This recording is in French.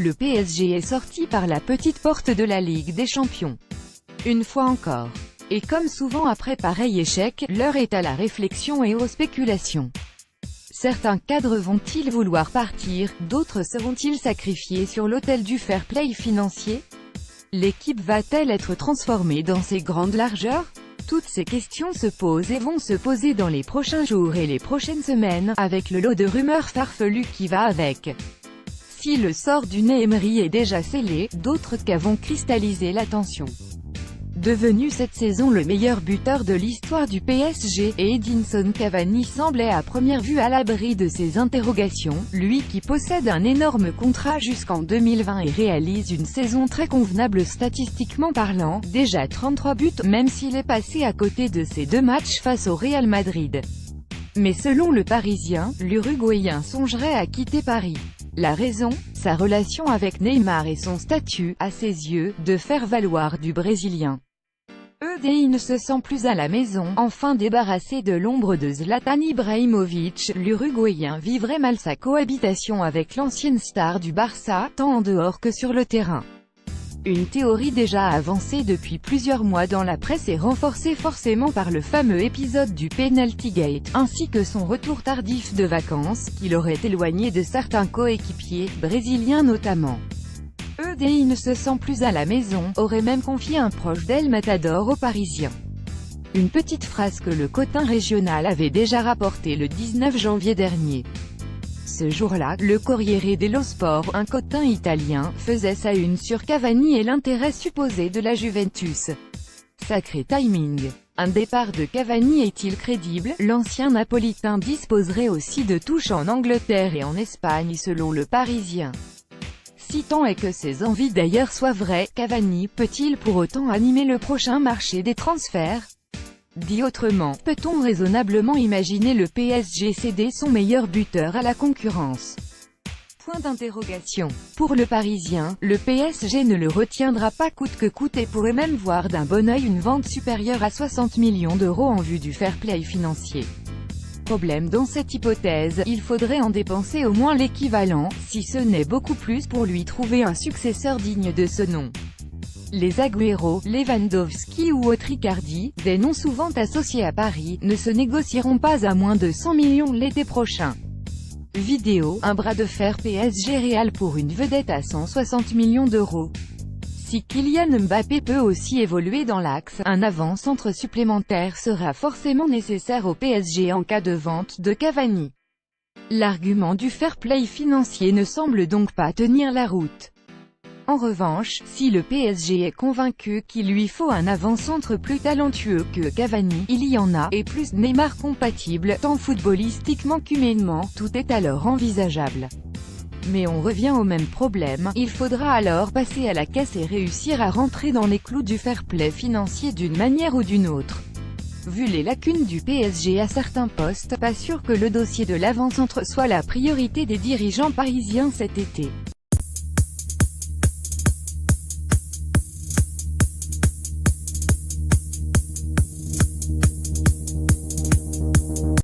le PSG est sorti par la petite porte de la Ligue des Champions. Une fois encore. Et comme souvent après pareil échec, l'heure est à la réflexion et aux spéculations. Certains cadres vont-ils vouloir partir, d'autres seront-ils sacrifiés sur l'autel du fair play financier? L'équipe va-t-elle être transformée dans ses grandes largeurs? Toutes ces questions se posent et vont se poser dans les prochains jours et les prochaines semaines, avec le lot de rumeurs farfelues qui va avec. Si le sort d'Unai Emery est déjà scellé, d'autres cas vont cristalliser l'attention. Devenu cette saison le meilleur buteur de l'histoire du PSG, Edinson Cavani semblait à première vue à l'abri de ces interrogations, lui qui possède un énorme contrat jusqu'en 2020 et réalise une saison très convenable statistiquement parlant, déjà 33 buts, même s'il est passé à côté de ses 2 matchs face au Real Madrid. Mais selon le Parisien, l'Uruguayen songerait à quitter Paris. La raison, sa relation avec Neymar et son statut, à ses yeux, de faire valoir du Brésilien. Il ne se sent plus à la maison, enfin débarrassé de l'ombre de Zlatan Ibrahimovic, l'Uruguayen vivrait mal sa cohabitation avec l'ancienne star du Barça, tant en dehors que sur le terrain. Une théorie déjà avancée depuis plusieurs mois dans la presse et renforcée forcément par le fameux épisode du Penalty Gate, ainsi que son retour tardif de vacances, qui l'aurait éloigné de certains coéquipiers, brésiliens notamment. Il ne se sent plus à la maison, aurait même confié un proche d'El Matador aux Parisiens. Une petite phrase que le quotidien régional avait déjà rapportée le 19 janvier dernier. Ce jour-là, le Corriere dello Sport, un quotidien italien, faisait sa une sur Cavani et l'intérêt supposé de la Juventus. Sacré timing. Un départ de Cavani est-il crédible? L'ancien napolitain disposerait aussi de touches en Angleterre et en Espagne selon le Parisien. Si tant est que ses envies d'ailleurs soient vraies, Cavani peut-il pour autant animer le prochain marché des transferts? Dit autrement, peut-on raisonnablement imaginer le PSG céder son meilleur buteur à la concurrence? Point d'interrogation. Pour le Parisien, le PSG ne le retiendra pas coûte que coûte et pourrait même voir d'un bon œil une vente supérieure à 60 millions d'euros en vue du fair play financier. Problème dans cette hypothèse, il faudrait en dépenser au moins l'équivalent, si ce n'est beaucoup plus pour lui trouver un successeur digne de ce nom. Les Agüero, Lewandowski ou autres Icardi, des noms souvent associés à Paris, ne se négocieront pas à moins de 100 millions l'été prochain. Vidéo, un bras de fer PSG Real pour une vedette à 160 millions d'euros. Si Kylian Mbappé peut aussi évoluer dans l'axe, un avant-centre supplémentaire sera forcément nécessaire au PSG en cas de vente de Cavani. L'argument du fair play financier ne semble donc pas tenir la route. En revanche, si le PSG est convaincu qu'il lui faut un avant-centre plus talentueux que Cavani, il y en a, et plus Neymar compatible, tant footballistiquement qu'humainement, tout est alors envisageable. Mais on revient au même problème, il faudra alors passer à la caisse et réussir à rentrer dans les clous du fair play financier d'une manière ou d'une autre. Vu les lacunes du PSG à certains postes, pas sûr que le dossier de l'avant-centre soit la priorité des dirigeants parisiens cet été.